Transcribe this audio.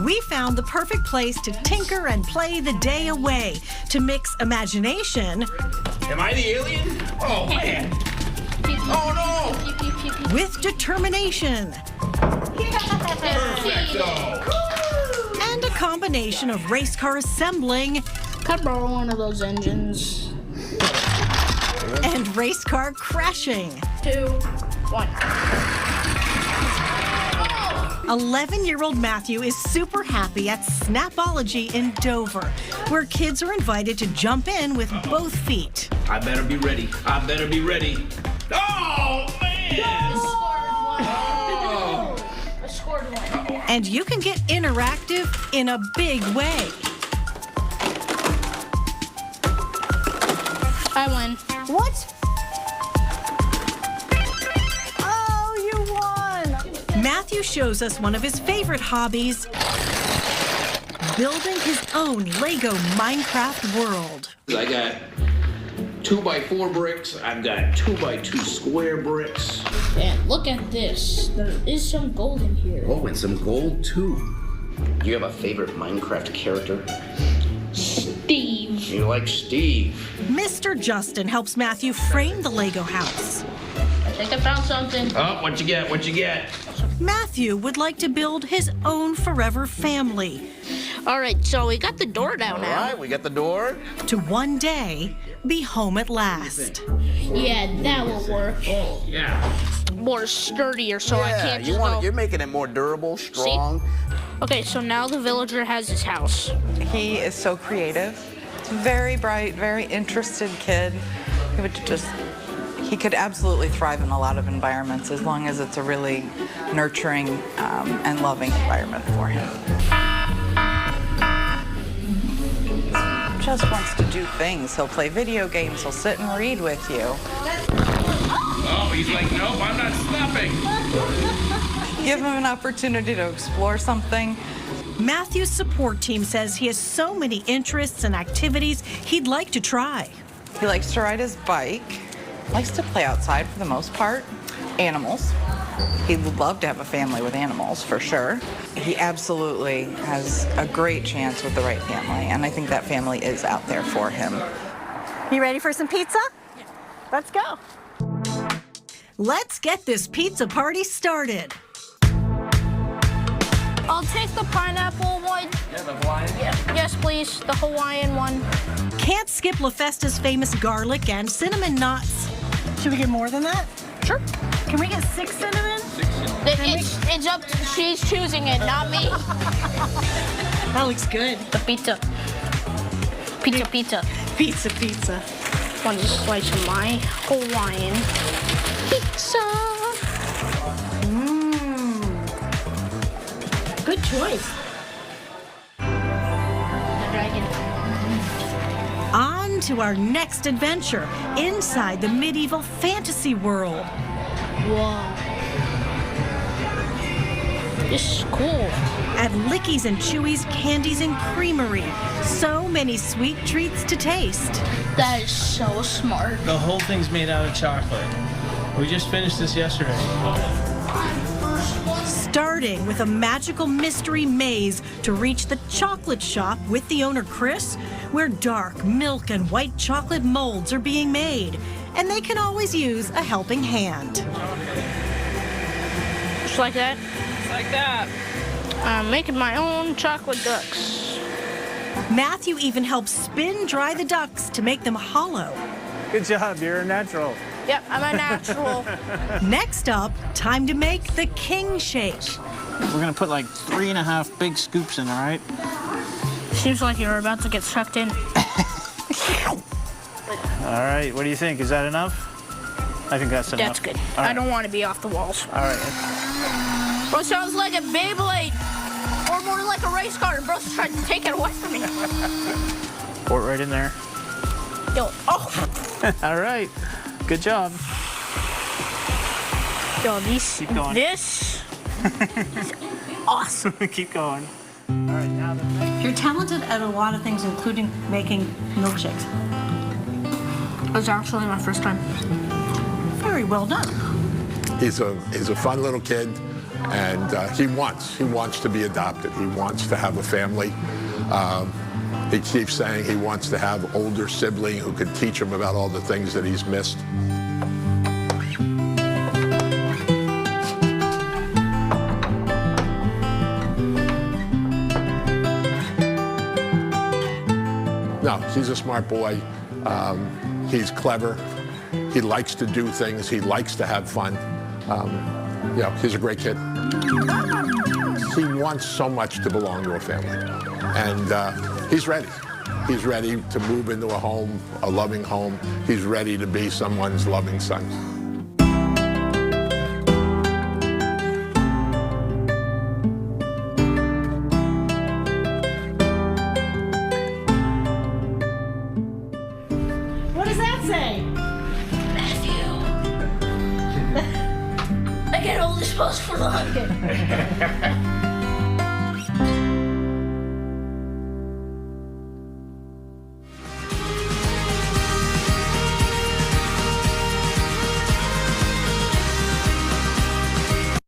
we found the perfect place to tinker and play the day away, to mix imagination. Am I the alien? Oh, man. Oh, no. With determination. Perfecto. And a combination of race car assembling. Can I borrow one of those engines? And race car crashing. 2, 1. 11-year-old Matthew is super happy at Snapology in Dover, where kids are invited to jump in with both feet. I better be ready. I better be ready. Oh, man! I scored one. And you can get interactive in a big way. I win. What? Oh, you won! Matthew shows us one of his favorite hobbies, building his own Lego Minecraft world. I got 2x4 bricks. I've got 2x2 square bricks. And look at this. There is some gold in here. Oh, and some gold, too. Do you have a favorite Minecraft character? Steve. You like Steve. Mr. Justin helps Matthew frame the Lego house. I think I found something. Oh, what you get? What you get? Matthew would like to build his own forever family, All right, so we got the door down All now. right, we got the door. to one day be home at last. Yeah, that will work. Oh, yeah. More sturdier, so I can't just go. You're making it more durable, strong. Okay, so now the villager has his house. He is so creative. Very bright, very interested kid. He could absolutely thrive in a lot of environments as long as it's a really nurturing and loving environment for him. Just wants to do things. He'll play video games. He'll sit and read with you. Oh, he's like, nope, I'm not stopping. Give him an opportunity to explore something. Matthew's support team says he has so many interests and activities he'd like to try. He likes to ride his bike. Likes to play outside for the most part. Animals. He would love to have a family with animals, for sure. He absolutely has a great chance with the right family, and I think that family is out there for him. You ready for some pizza? Let's go. Let's get this pizza party started. I'll take the pineapple one. Yeah, the Hawaiian? Yeah. Yes, please. The Hawaiian one. Can't skip La Festa's famous garlic and cinnamon knots. Should we get more than that? Sure. Can we get 6 cinnamon? It's up to, she's choosing it, not me. That looks good. The pizza. Pizza. Pizza. One slice of my Hawaiian pizza. Good choice. The dragon. On to our next adventure inside the medieval fantasy world. Whoa. This is cool. At Licky's and Chewy's Candies and Creamery. So many sweet treats to taste. That is so smart. The whole thing's made out of chocolate. We just finished this yesterday. Starting with a magical mystery maze to reach the chocolate shop with the owner, Chris, where dark milk and white chocolate molds are being made. And they can always use a helping hand. Just like that. Just like that. I'm making my own chocolate ducks. Matthew even helps spin dry the ducks to make them hollow. Good job, you're a natural. Yep, I'm a natural. Next up, time to make the king shake. We're gonna put like 3.5 big scoops in, all right? Seems like you're about to get sucked in. All right, what do you think? Is that enough? I think that's enough. That's good. All I right. don't want to be off the walls. All right. Bro sounds like a Beyblade. Or more like a race car. And bro's trying to take it away from me. Pour it right in there. Yo, oh. All right. Good job. Yo, this. Keep going. This is awesome. Keep going. All right, now the next. You're talented at a lot of things, including making milkshakes. It was actually my first time. Very well done. He's a fun little kid. And he wants to be adopted. He wants to have a family. He keeps saying he wants to have an older sibling who could teach him about all the things that he's missed. No, he's a smart boy. He's clever. He likes to do things. He likes to have fun. Yeah, he's a great kid. He wants so much to belong to a family. And he's ready. He's ready to move into a home, a loving home. He's ready to be someone's loving son. What does that say? Matthew. I get all this post for the